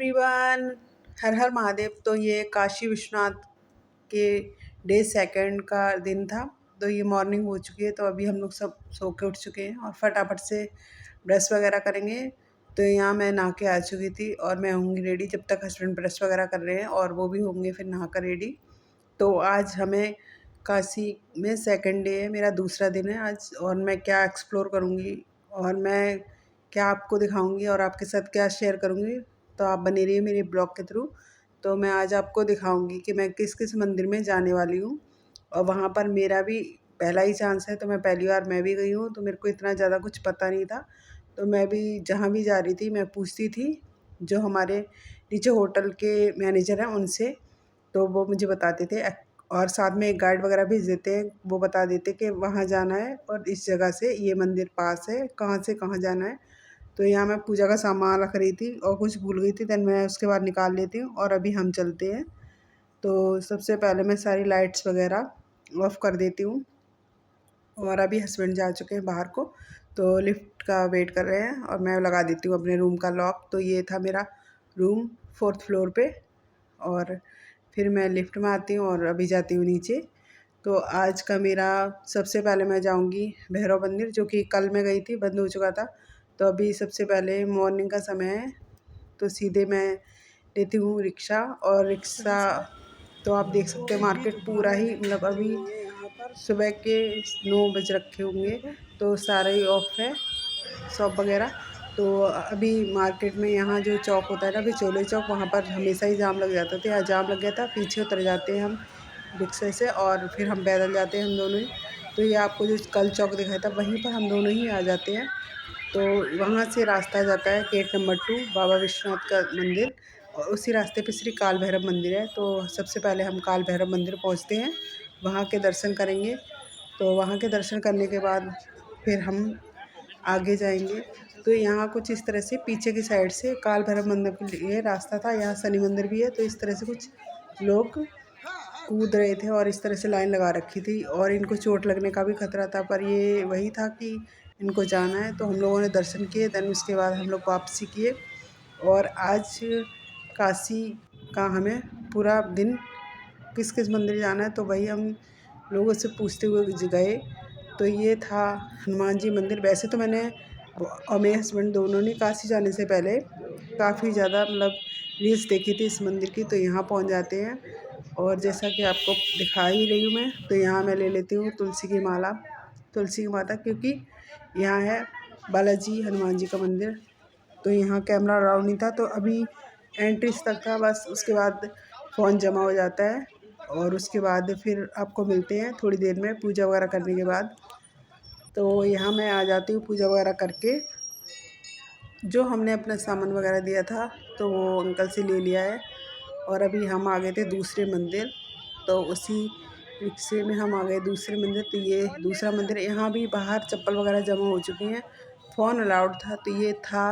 Everyone, हर हर महादेव। तो ये काशी विश्वनाथ के डे सेकंड का दिन था। तो ये मॉर्निंग हो चुकी है, तो अभी हम लोग सब सो के उठ चुके हैं और फटाफट से ब्रश वगैरह करेंगे। तो यहाँ मैं नहा के आ चुकी थी और मैं होंगी रेडी जब तक हस्बैंड ब्रश वगैरह कर रहे हैं, और वो भी होंगे फिर नहा कर रेडी। तो आज हमें काशी में सेकंड डे है, मेरा दूसरा दिन है आज, और मैं क्या एक्सप्लोर करूँगी और मैं क्या आपको दिखाऊंगी और आपके साथ क्या शेयर करूँगी, तो आप बने रहिए मेरे ब्लॉग के थ्रू। तो मैं आज आपको दिखाऊंगी कि मैं किस किस मंदिर में जाने वाली हूँ, और वहाँ पर मेरा भी पहला ही चांस है। तो मैं पहली बार मैं भी गई हूँ, तो मेरे को इतना ज़्यादा कुछ पता नहीं था। तो मैं भी जहाँ भी जा रही थी मैं पूछती थी जो हमारे नीचे होटल के मैनेजर हैं उनसे, तो वो मुझे बताते थे। और साथ में एक गाइड वगैरह भेज देते हैं, वो बता देते कि वहाँ जाना है और इस जगह से ये मंदिर पास है, कहाँ से कहाँ जाना है। तो यहाँ मैं पूजा का सामान रख रही थी और कुछ भूल गई थी, देन मैं उसके बाद निकाल लेती हूँ और अभी हम चलते हैं। तो सबसे पहले मैं सारी लाइट्स वगैरह ऑफ़ कर देती हूँ, और अभी हस्बैंड जा चुके हैं बाहर को, तो लिफ्ट का वेट कर रहे हैं और मैं लगा देती हूँ अपने रूम का लॉक। तो ये था मेरा रूम 4th फ्लोर पे, और फिर मैं लिफ्ट में आती हूँ और अभी जाती हूँ नीचे। तो आज का मेरा सबसे पहले मैं जाऊँगी भैरव मंदिर, जो कि कल मैं गई थी, बंद हो चुका था। तो अभी सबसे पहले मॉर्निंग का समय है, तो सीधे मैं लेती हूँ रिक्शा। और रिक्शा तो आप देख सकते हैं मार्केट पूरा ही, मतलब अभी सुबह के 9 बज रखे होंगे, तो सारा ही ऑफ है शॉप वगैरह। तो अभी मार्केट में यहाँ जो चौक होता है ना, अभी चोले चौक, वहाँ पर हमेशा ही जाम लग जाता था। यहाँ जाम लग गया था, पीछे उतर जाते हैं हम रिक्शे से और फिर हम पैदल जाते हैं हम दोनों ही। तो ये आपको जो कल चौक दिखाया था वहीं पर हम दोनों ही आ जाते हैं। तो वहाँ से रास्ता जाता है गेट नंबर 2 बाबा विश्वनाथ का मंदिर, और उसी रास्ते पे श्री काल भैरव मंदिर है। तो सबसे पहले हम काल भैरव मंदिर पहुँचते हैं, वहाँ के दर्शन करेंगे। तो वहाँ के दर्शन करने के बाद फिर हम आगे जाएंगे। तो यहाँ कुछ इस तरह से पीछे की साइड से काल भैरव मंदिर के लिए रास्ता था, यहाँ शनि मंदिर भी है। तो इस तरह से कुछ लोग कूद रहे थे और इस तरह से लाइन लगा रखी थी, और इनको चोट लगने का भी खतरा था, पर ये वही था कि इनको जाना है। तो हम लोगों ने दर्शन किए, देन उसके बाद हम लोग वापसी किए। और आज काशी का हमें पूरा दिन किस किस मंदिर जाना है तो वही हम लोगों से पूछते हुए गए। तो ये था हनुमान जी मंदिर। वैसे तो मैंने और मेरे हस्बैंड दोनों ने काशी जाने से पहले काफ़ी ज़्यादा मतलब रील्स देखी थी इस मंदिर की। तो यहाँ पहुँच जाते हैं, और जैसा कि आपको दिखा ही रही हूँ मैं, तो यहाँ मैं ले लेती हूँ तुलसी की माला, तुलसी की माता, क्योंकि यहाँ है बालाजी हनुमान जी का मंदिर। तो यहाँ कैमरा अलाउ नहीं था, तो अभी एंट्रीज तक था बस, उसके बाद फ़ोन जमा हो जाता है। और उसके बाद फिर आपको मिलते हैं थोड़ी देर में पूजा वगैरह करने के बाद। तो यहाँ मैं आ जाती हूँ पूजा वगैरह करके, जो हमने अपना सामान वगैरह दिया था तो वो अंकल से ले लिया है। और अभी हम आ गए थे दूसरे मंदिर, तो उसी रिक्शे में हम आ गए दूसरे मंदिर। तो ये दूसरा मंदिर, यहाँ भी बाहर चप्पल वगैरह जमा हो चुकी हैं, फ़ोन अलाउड था। तो ये था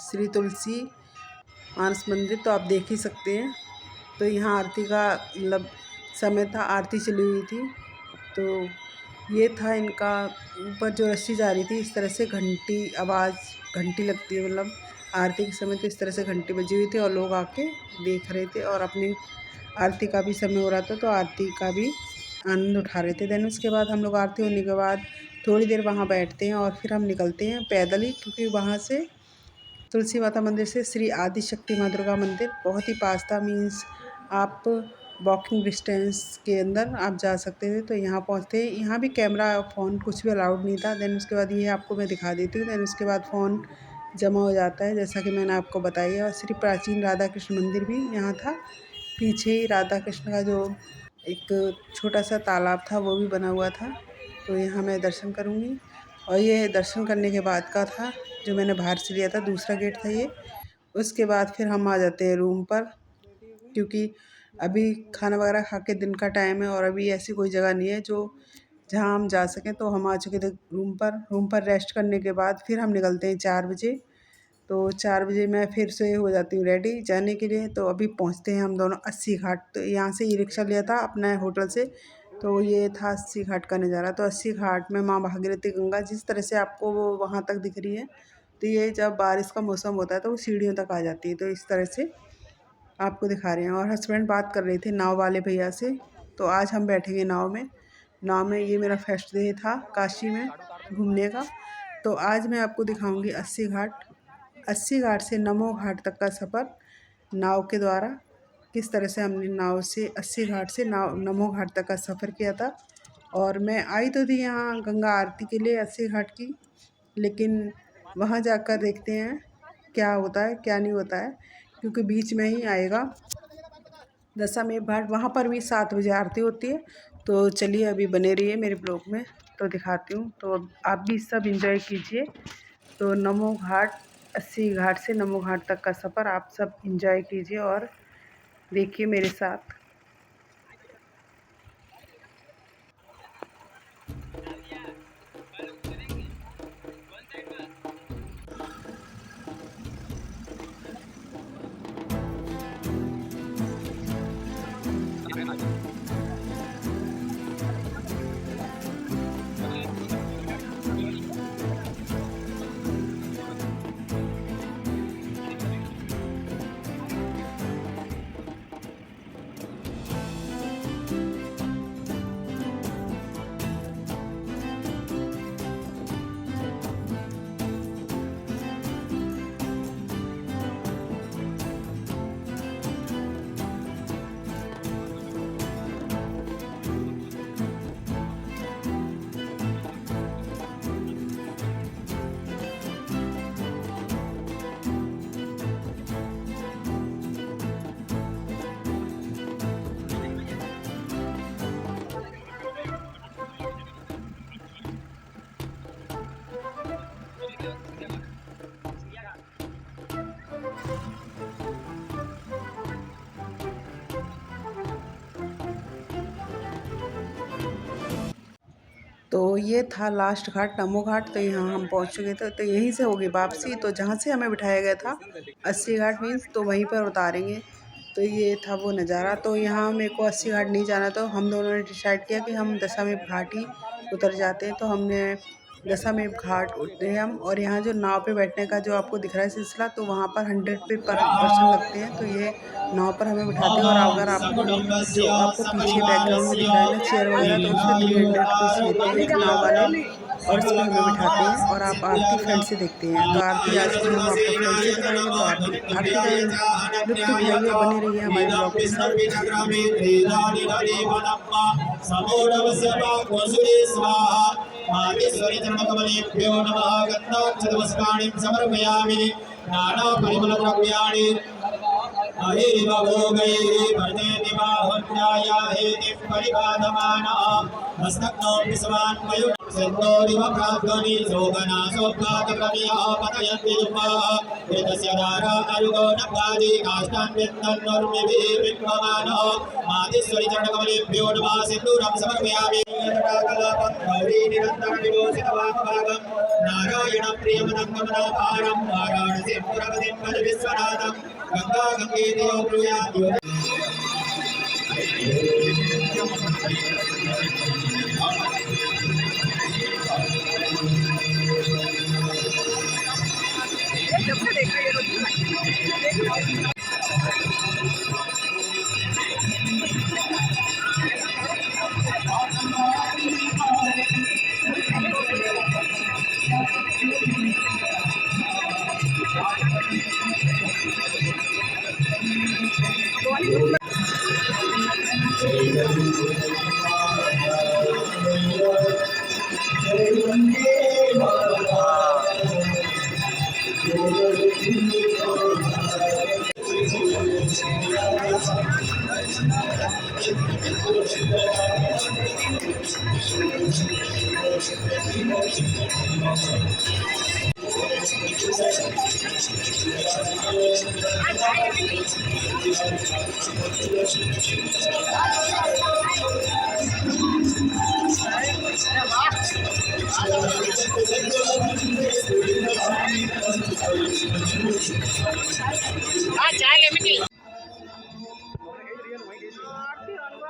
श्री तुलसी मानस मंदिर, तो आप देख ही सकते हैं। तो यहाँ आरती का मतलब समय था, आरती चली हुई थी। तो ये था इनका, ऊपर जो रस्सी जा रही थी इस तरह से घंटी आवाज़, घंटी लगती है मतलब आरती के समय, तो इस तरह से घंटी बजी हुई थी और लोग आके देख रहे थे, और अपनी आरती का भी समय हो रहा था तो आरती का भी आनंद उठा रहे थे। देन उसके बाद हम लोग आरती होने के बाद थोड़ी देर वहाँ बैठते हैं और फिर हम निकलते हैं पैदल ही, क्योंकि वहाँ से तुलसी माता मंदिर से श्री आदि शक्ति माँ दुर्गा मंदिर बहुत ही पास था। मीन्स आप वॉकिंग डिस्टेंस के अंदर आप जा सकते थे। तो यहाँ पहुँचते हैं, यहाँ भी कैमरा फ़ोन कुछ भी अलाउड नहीं था। देन उसके बाद ये आपको मैं दिखा देती हूँ। देन उसके बाद फ़ोन जमा हो जाता है जैसा कि मैंने आपको बताया। और श्री प्राचीन राधा कृष्ण मंदिर भी यहाँ था, पीछे ही राधा कृष्ण का जो एक छोटा सा तालाब था वो भी बना हुआ था। तो यहाँ मैं दर्शन करूँगी, और ये दर्शन करने के बाद का था जो मैंने बाहर से लिया था, दूसरा गेट था ये। उसके बाद फिर हम आ जाते हैं रूम पर, क्योंकि अभी खाना वगैरह खा के दिन का टाइम है और अभी ऐसी कोई जगह नहीं है जो जहाँ हम जा सकें। तो हम आ चुके थे रूम पर रेस्ट करने के बाद फिर हम निकलते हैं 4 बजे। तो 4 बजे मैं फिर से हो जाती हूँ रेडी जाने के लिए। तो अभी पहुँचते हैं हम दोनों 80 घाट। तो यहाँ से ई रिक्शा लिया था अपना होटल से, तो ये था 80 घाट का नज़ारा। तो 80 घाट में माँ भागीरथी गंगा जिस तरह से आपको वो वहाँ तक दिख रही है, तो ये जब बारिश का मौसम होता है तो वो सीढ़ियों तक आ जाती है। तो इस तरह से आपको दिखा रहे हैं। और हस्बैंड बात कर रहे थे नाव वाले भैया से, तो आज हम बैठेंगे नाव में। नाव में ये मेरा फर्स्ट डे था काशी में घूमने का। तो आज मैं आपको दिखाऊंगी 80 घाट। 80 घाट से नमो घाट तक का सफ़र नाव के द्वारा, किस तरह से हमने नाव से 80 घाट से नमो घाट तक का सफ़र किया था। और मैं आई तो थी यहाँ गंगा आरती के लिए 80 घाट की, लेकिन वहाँ जाकर देखते हैं क्या होता है क्या नहीं होता है, क्योंकि बीच में ही आएगा दशामेव घाट। वहाँ पर भी 7 बजे आरती होती है। तो चलिए अभी बने रहिए मेरे ब्लॉग में, तो दिखाती हूँ। तो आप भी सब इंजॉय कीजिए। तो नमो घाट, 80 घाट से नमो घाट तक का सफ़र आप सब इंजॉय कीजिए और देखिए मेरे साथ। तो ये था लास्ट घाट नमो घाट। तो यहाँ हम पहुँच चुके थे, तो यहीं से होगी वापसी। तो जहाँ से हमें बिठाया गया था 80 घाट मीन्स, तो वहीं पर उतारेंगे। तो ये था वो नज़ारा। तो यहाँ मेरे को 80 घाट नहीं जाना, तो हम दोनों ने डिसाइड किया कि हम दशामेव घाट ही उतर जाते हैं। तो हमने दशामेव घाट उतरे हम। और यहाँ जो नाव पे बैठने का जो आपको दिख रहा है सिलसिला, तो वहाँ पर 100 पे पर पर्सन लगते हैं। तो ये नाव पर हमें बिठाते हैं। और अगर आपको जो आपको पीछे बैकग्राउंड में दिख रहा है ना चेयर वगैरह, तो उस पर 300 रुपीज़ लेते हैं नाव वाले, और इस पे हमें बिठाते हैं। और आप आरती फ्रंट से देखते हैं। तो आरती आज की हम आपको फ्रंट से दिखाएंगे। तो आरती आरती का लुत्फ़ उठाइए और बने रहिए हमारे ब्लॉग के साथ। Sentori Makragani, Sogana, Sopata Kamiya, Patayanti Yupa, Vedasya Dara, Arugo, Napadi, Kastan, Vintan, Normi, Vikmamano, Madiswari Jandakamali, Pyodama, Sinduram, Samarvyami, Yadakala, Gauri, Nirantara, Sitavakagam, Narayana, Priyamanamana, Param, Varanasi, Puravadim, Viswanadam, Ganga, Gangi, Deopuya,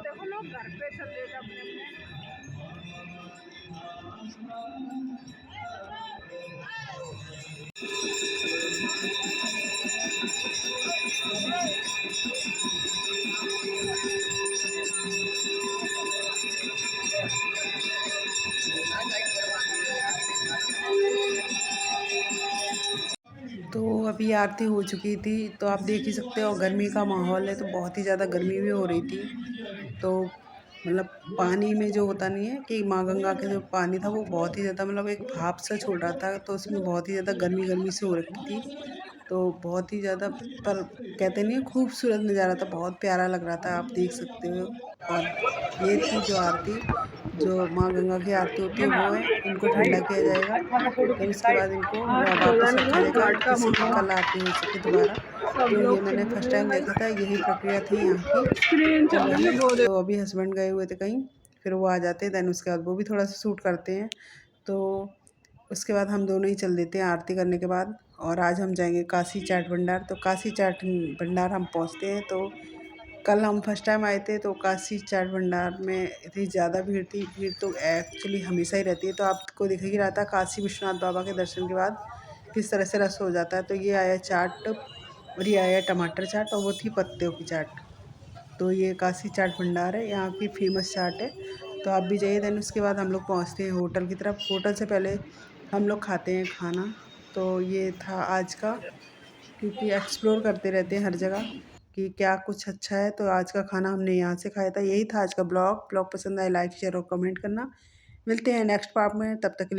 देखो लोग घर पे चल रहे थे अपने अपने। अभी आरती हो चुकी थी तो आप देख ही सकते हो, गर्मी का माहौल है तो बहुत ही ज़्यादा गर्मी भी हो रही थी। तो मतलब पानी में जो होता नहीं है कि माँ गंगा के जो पानी था वो बहुत ही ज़्यादा मतलब एक भाप सा छोड़ रहा था, तो उसमें बहुत ही ज़्यादा गर्मी गर्मी सी हो रखी थी। तो बहुत ही ज़्यादा, पर कहते नहीं है, खूबसूरत नज़ारा था, बहुत प्यारा लग रहा था, आप देख सकते हो। और ये थी जो आरती, जो माँ गंगा की आरती होती है वो है। इनको ठंडा किया जाएगा, फिर उसके बाद इनको वापस रखा जाएगा, किसी की कल आरती हो सके दोबारा। तो ये मैंने फर्स्ट टाइम देखा था, यही प्रक्रिया थी यहाँ की। तो वही, तो अभी हस्बैंड गए हुए थे कहीं, फिर वो आ जाते हैं, देन उसके बाद वो भी थोड़ा सा शूट करते हैं। तो उसके बाद हम दोनों ही चल देते हैं आरती करने के बाद। और आज हम जाएंगे काशी चाट भंडार। तो काशी चाट भंडार हम पहुँचते हैं। तो कल हम फर्स्ट टाइम आए थे तो काशी चाट भंडार में इतनी ज़्यादा भीड़ थी। भीड़ तो एक्चुअली हमेशा ही रहती है, तो आपको दिख ही रहा था काशी विश्वनाथ बाबा के दर्शन के बाद किस तरह से रस हो जाता है। तो ये आया चाट, और ये आया टमाटर चाट, और वो थी पत्तों की चाट। तो ये काशी चाट भंडार है, यहाँ की फेमस चाट है। तो आप भी जाइए। देन उसके बाद हम लोग पहुँचते हैं होटल की तरफ। होटल से पहले हम लोग खाते हैं खाना। तो ये था आज का, क्योंकि एक्सप्लोर करते रहते हैं हर जगह कि क्या कुछ अच्छा है। तो आज का खाना हमने यहाँ से खाया था। यही था आज का ब्लॉग। ब्लॉग पसंद आए लाइक शेयर और कमेंट करना। मिलते हैं नेक्स्ट पार्ट में, तब तक के लिए